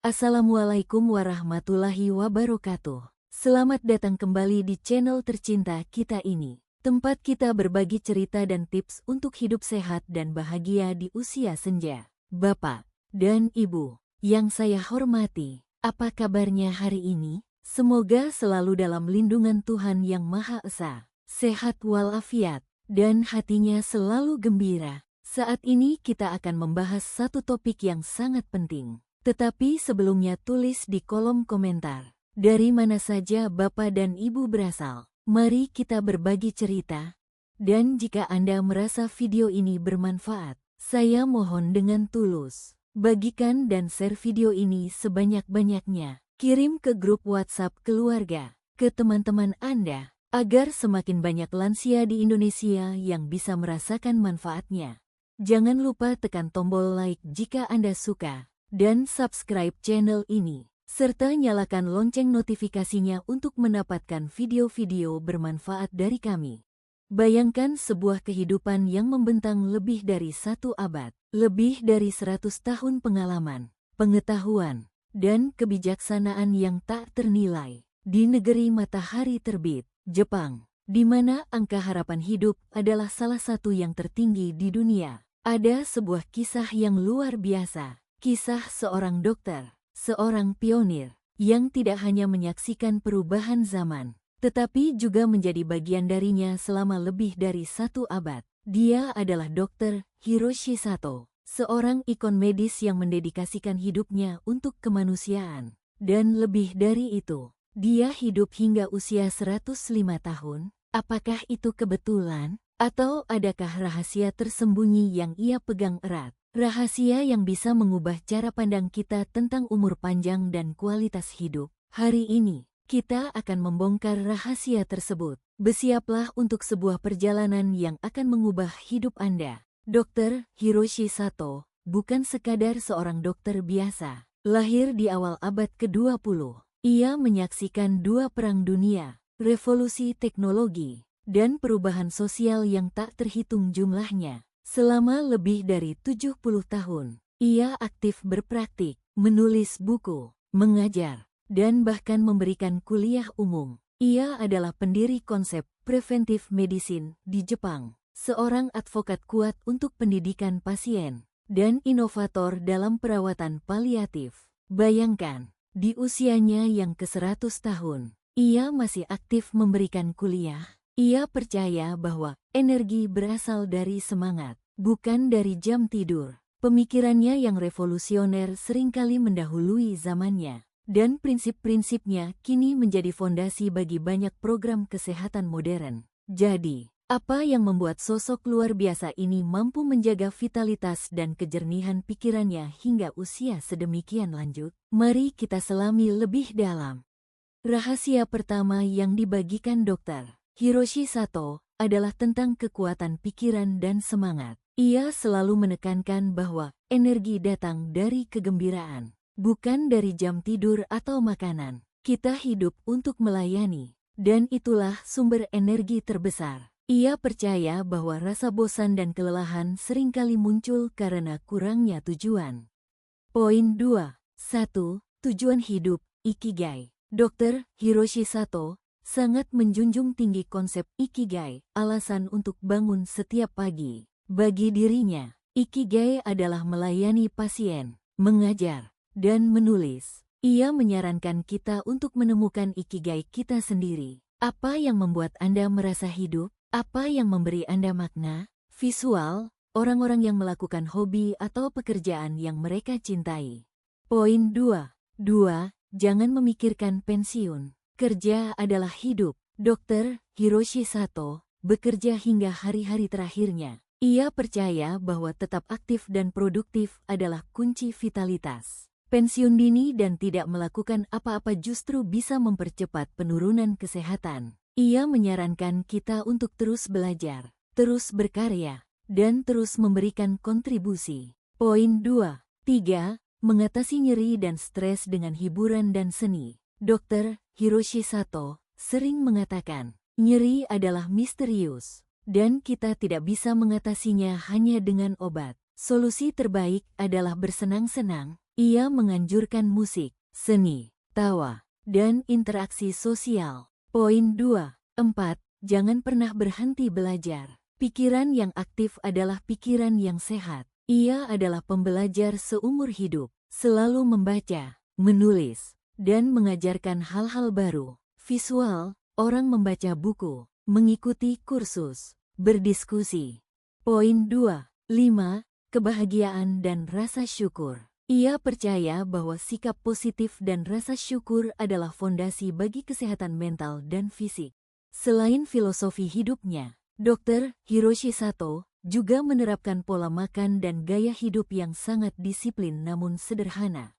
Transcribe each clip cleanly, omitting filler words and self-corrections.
Assalamualaikum warahmatullahi wabarakatuh. Selamat datang kembali di channel tercinta kita ini. Tempat kita berbagi cerita dan tips untuk hidup sehat dan bahagia di usia senja. Bapak dan Ibu yang saya hormati, apa kabarnya hari ini? Semoga selalu dalam lindungan Tuhan Yang Maha Esa, sehat walafiat, dan hatinya selalu gembira. Saat ini kita akan membahas satu topik yang sangat penting. Tetapi sebelumnya tulis di kolom komentar, dari mana saja Bapak dan Ibu berasal. Mari kita berbagi cerita. Dan jika Anda merasa video ini bermanfaat, saya mohon dengan tulus, bagikan dan share video ini sebanyak-banyaknya. Kirim ke grup WhatsApp keluarga, ke teman-teman Anda, agar semakin banyak lansia di Indonesia yang bisa merasakan manfaatnya. Jangan lupa tekan tombol like jika Anda suka, dan subscribe channel ini, serta nyalakan lonceng notifikasinya untuk mendapatkan video-video bermanfaat dari kami. Bayangkan sebuah kehidupan yang membentang lebih dari 1 abad, lebih dari 100 tahun pengalaman, pengetahuan, dan kebijaksanaan yang tak ternilai. Di negeri matahari terbit, Jepang, di mana angka harapan hidup adalah salah satu yang tertinggi di dunia. Ada sebuah kisah yang luar biasa, kisah seorang dokter, seorang pionir, yang tidak hanya menyaksikan perubahan zaman, tetapi juga menjadi bagian darinya selama lebih dari 1 abad. Dia adalah Dr. Hiroshi Sato, seorang ikon medis yang mendedikasikan hidupnya untuk kemanusiaan. Dan lebih dari itu, dia hidup hingga usia 105 tahun. Apakah itu kebetulan? Atau adakah rahasia tersembunyi yang ia pegang erat? Rahasia yang bisa mengubah cara pandang kita tentang umur panjang dan kualitas hidup. Hari ini, kita akan membongkar rahasia tersebut. Bersiaplah untuk sebuah perjalanan yang akan mengubah hidup Anda. Dr. Hiroshi Sato bukan sekadar seorang dokter biasa. Lahir di awal abad ke-20, ia menyaksikan 2 perang dunia, revolusi teknologi, dan perubahan sosial yang tak terhitung jumlahnya. Selama lebih dari 70 tahun, ia aktif berpraktik, menulis buku, mengajar, dan bahkan memberikan kuliah umum. Ia adalah pendiri konsep preventive medicine di Jepang, seorang advokat kuat untuk pendidikan pasien, dan inovator dalam perawatan paliatif. Bayangkan, di usianya yang ke-100 tahun, ia masih aktif memberikan kuliah. Ia percaya bahwa energi berasal dari semangat, bukan dari jam tidur. Pemikirannya yang revolusioner seringkali mendahului zamannya, dan prinsip-prinsipnya kini menjadi fondasi bagi banyak program kesehatan modern. Jadi, apa yang membuat sosok luar biasa ini mampu menjaga vitalitas dan kejernihan pikirannya hingga usia sedemikian lanjut? Mari kita selami lebih dalam. Rahasia pertama yang dibagikan Dr. Hiroshi Sato adalah tentang kekuatan pikiran dan semangat. Ia selalu menekankan bahwa energi datang dari kegembiraan, bukan dari jam tidur atau makanan. Kita hidup untuk melayani, dan itulah sumber energi terbesar. Ia percaya bahwa rasa bosan dan kelelahan seringkali muncul karena kurangnya tujuan. Poin 2. 1. Tujuan hidup, Ikigai. Dr. Hiroshi Sato sangat menjunjung tinggi konsep Ikigai, alasan untuk bangun setiap pagi. Bagi dirinya, Ikigai adalah melayani pasien, mengajar, dan menulis. Ia menyarankan kita untuk menemukan Ikigai kita sendiri. Apa yang membuat Anda merasa hidup? Apa yang memberi Anda makna? Visual, orang-orang yang melakukan hobi atau pekerjaan yang mereka cintai. Poin 2. Jangan memikirkan pensiun. Kerja adalah hidup. Dr. Hiroshi Sato bekerja hingga hari-hari terakhirnya. Ia percaya bahwa tetap aktif dan produktif adalah kunci vitalitas. Pensiun dini dan tidak melakukan apa-apa justru bisa mempercepat penurunan kesehatan. Ia menyarankan kita untuk terus belajar, terus berkarya, dan terus memberikan kontribusi. Poin 2. 3. Mengatasi nyeri dan stres dengan hiburan dan seni. Dr. Hiroshi Sato sering mengatakan, nyeri adalah misterius, dan kita tidak bisa mengatasinya hanya dengan obat. Solusi terbaik adalah bersenang-senang. Ia menganjurkan musik, seni, tawa, dan interaksi sosial. Poin 2. 4. Jangan pernah berhenti belajar. Pikiran yang aktif adalah pikiran yang sehat. Ia adalah pembelajar seumur hidup, selalu membaca, menulis, dan mengajarkan hal-hal baru. Visual, orang membaca buku, mengikuti kursus, berdiskusi. Poin 2. 5. Kebahagiaan dan rasa syukur. Ia percaya bahwa sikap positif dan rasa syukur adalah fondasi bagi kesehatan mental dan fisik. Selain filosofi hidupnya, Dr. Hiroshi Sato juga menerapkan pola makan dan gaya hidup yang sangat disiplin namun sederhana.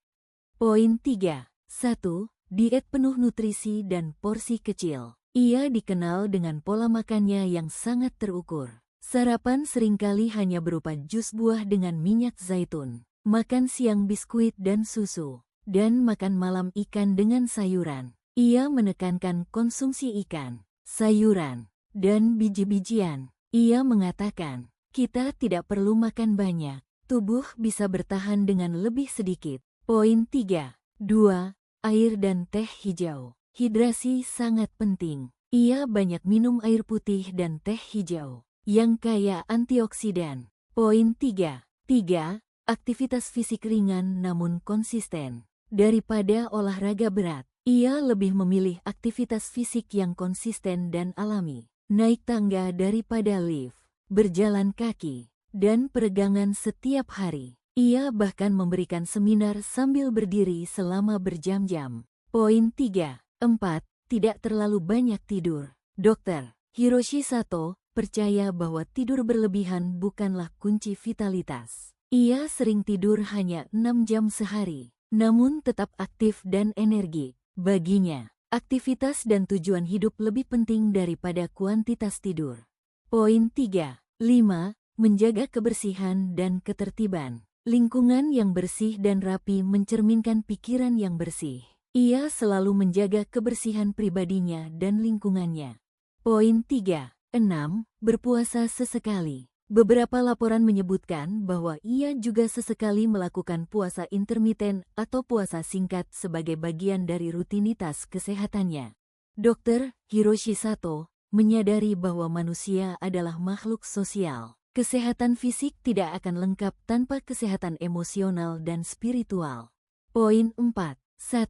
Poin 3. 1. Diet penuh nutrisi dan porsi kecil. Ia dikenal dengan pola makannya yang sangat terukur. Sarapan seringkali hanya berupa jus buah dengan minyak zaitun, makan siang biskuit dan susu, dan makan malam ikan dengan sayuran. Ia menekankan konsumsi ikan, sayuran, dan biji-bijian. Ia mengatakan, kita tidak perlu makan banyak, tubuh bisa bertahan dengan lebih sedikit. Poin 3. 2. Air dan teh hijau. Hidrasi sangat penting. Ia banyak minum air putih dan teh hijau yang kaya antioksidan. Poin 3. 3. Aktivitas fisik ringan namun konsisten. Daripada olahraga berat, ia lebih memilih aktivitas fisik yang konsisten dan alami. Naik tangga daripada lift, berjalan kaki, dan peregangan setiap hari. Ia bahkan memberikan seminar sambil berdiri selama berjam-jam. Poin 3. 4. Tidak terlalu banyak tidur. Dr. Hiroshi Sato percaya bahwa tidur berlebihan bukanlah kunci vitalitas. Ia sering tidur hanya 6 jam sehari, namun tetap aktif dan energik. Baginya, aktivitas dan tujuan hidup lebih penting daripada kuantitas tidur. Poin 3. 5. Menjaga kebersihan dan ketertiban. Lingkungan yang bersih dan rapi mencerminkan pikiran yang bersih. Ia selalu menjaga kebersihan pribadinya dan lingkungannya. Poin 3. 6. Berpuasa sesekali. Beberapa laporan menyebutkan bahwa ia juga sesekali melakukan puasa intermiten atau puasa singkat sebagai bagian dari rutinitas kesehatannya. Dr. Hiroshi Sato menyadari bahwa manusia adalah makhluk sosial. Kesehatan fisik tidak akan lengkap tanpa kesehatan emosional dan spiritual. Poin 4. 1.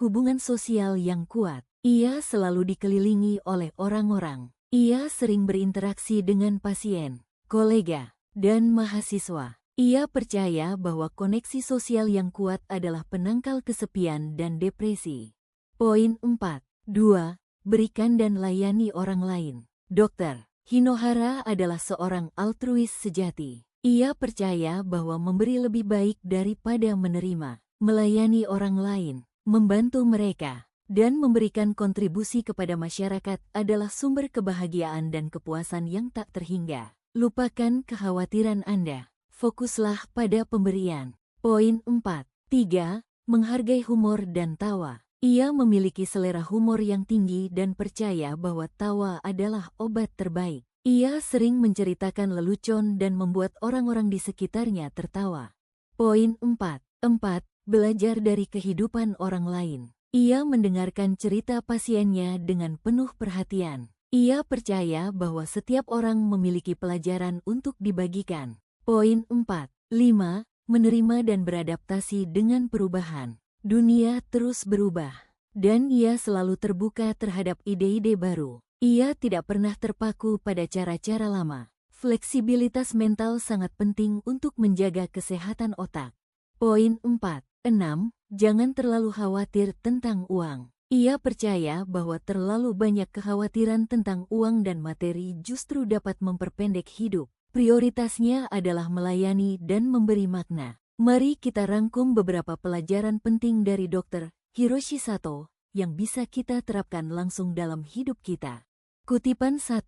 Hubungan sosial yang kuat. Ia selalu dikelilingi oleh orang-orang. Ia sering berinteraksi dengan pasien, kolega, dan mahasiswa. Ia percaya bahwa koneksi sosial yang kuat adalah penangkal kesepian dan depresi. Poin 4. 2. Berikan dan layani orang lain. Dr. Hinohara adalah seorang altruis sejati. Ia percaya bahwa memberi lebih baik daripada menerima. Melayani orang lain, membantu mereka, dan memberikan kontribusi kepada masyarakat adalah sumber kebahagiaan dan kepuasan yang tak terhingga. Lupakan kekhawatiran Anda. Fokuslah pada pemberian. Poin 4. 3. Menghargai humor dan tawa. Ia memiliki selera humor yang tinggi dan percaya bahwa tawa adalah obat terbaik. Ia sering menceritakan lelucon dan membuat orang-orang di sekitarnya tertawa. Poin 4. 4. Belajar dari kehidupan orang lain. Ia mendengarkan cerita pasiennya dengan penuh perhatian. Ia percaya bahwa setiap orang memiliki pelajaran untuk dibagikan. Poin 4. 5. Menerima dan beradaptasi dengan perubahan. Dunia terus berubah, dan ia selalu terbuka terhadap ide-ide baru. Ia tidak pernah terpaku pada cara-cara lama. Fleksibilitas mental sangat penting untuk menjaga kesehatan otak. Poin 4. 6. Jangan terlalu khawatir tentang uang. Ia percaya bahwa terlalu banyak kekhawatiran tentang uang dan materi justru dapat memperpendek hidup. Prioritasnya adalah melayani dan memberi makna. Mari kita rangkum beberapa pelajaran penting dari Dr. Hiroshi Sato yang bisa kita terapkan langsung dalam hidup kita. Kutipan 1.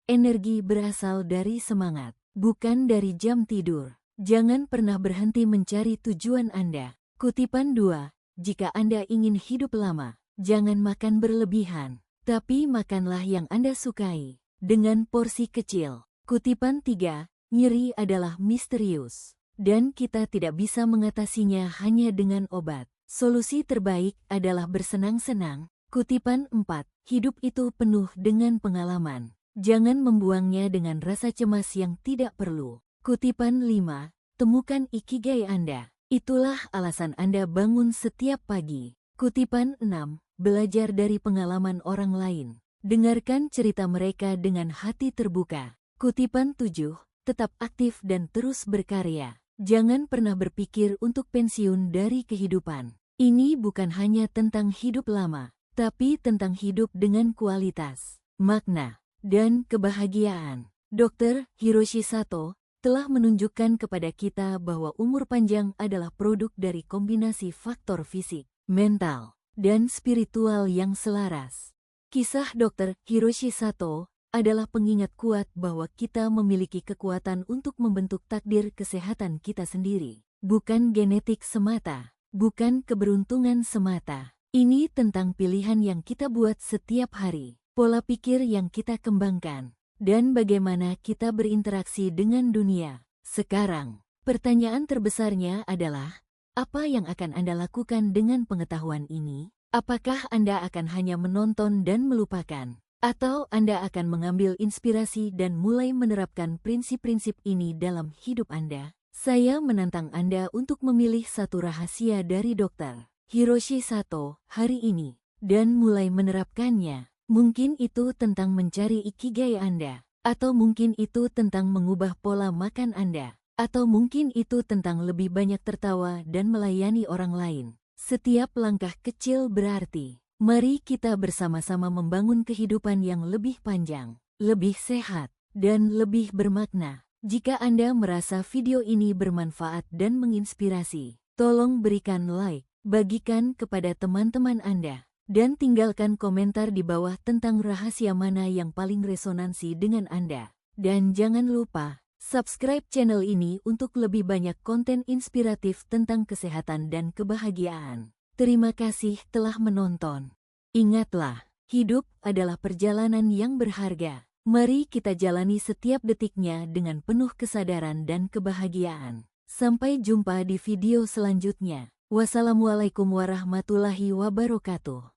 Energi berasal dari semangat, bukan dari jam tidur. Jangan pernah berhenti mencari tujuan Anda. Kutipan 2. Jika Anda ingin hidup lama, jangan makan berlebihan, tapi makanlah yang Anda sukai, dengan porsi kecil. Kutipan 3. Nyeri adalah misterius. dan kita tidak bisa mengatasinya hanya dengan obat. Solusi terbaik adalah bersenang-senang. Kutipan 4. Hidup itu penuh dengan pengalaman. Jangan membuangnya dengan rasa cemas yang tidak perlu. Kutipan 5. Temukan ikigai Anda. Itulah alasan Anda bangun setiap pagi. Kutipan 6. Belajar dari pengalaman orang lain. Dengarkan cerita mereka dengan hati terbuka. Kutipan 7. Tetap aktif dan terus berkarya. Jangan pernah berpikir untuk pensiun dari kehidupan. Ini bukan hanya tentang hidup lama, tapi tentang hidup dengan kualitas, makna, dan kebahagiaan. Dr. Hiroshi Sato telah menunjukkan kepada kita bahwa umur panjang adalah produk dari kombinasi faktor fisik, mental, dan spiritual yang selaras. Kisah Dr. Hiroshi Sato adalah pengingat kuat bahwa kita memiliki kekuatan untuk membentuk takdir kesehatan kita sendiri. Bukan genetik semata, bukan keberuntungan semata. Ini tentang pilihan yang kita buat setiap hari, pola pikir yang kita kembangkan, dan bagaimana kita berinteraksi dengan dunia. Sekarang, pertanyaan terbesarnya adalah, apa yang akan Anda lakukan dengan pengetahuan ini? Apakah Anda akan hanya menonton dan melupakan? Atau Anda akan mengambil inspirasi dan mulai menerapkan prinsip-prinsip ini dalam hidup Anda? Saya menantang Anda untuk memilih satu rahasia dari Dr. Hiroshi Sato hari ini, dan mulai menerapkannya. Mungkin itu tentang mencari ikigai Anda, atau mungkin itu tentang mengubah pola makan Anda, atau mungkin itu tentang lebih banyak tertawa dan melayani orang lain. Setiap langkah kecil berarti. Mari kita bersama-sama membangun kehidupan yang lebih panjang, lebih sehat, dan lebih bermakna. Jika Anda merasa video ini bermanfaat dan menginspirasi, tolong berikan like, bagikan kepada teman-teman Anda, dan tinggalkan komentar di bawah tentang rahasia mana yang paling resonansi dengan Anda. Dan jangan lupa, subscribe channel ini untuk lebih banyak konten inspiratif tentang kesehatan dan kebahagiaan. Terima kasih telah menonton. Ingatlah, hidup adalah perjalanan yang berharga. Mari kita jalani setiap detiknya dengan penuh kesadaran dan kebahagiaan. Sampai jumpa di video selanjutnya. Wassalamualaikum warahmatullahi wabarakatuh.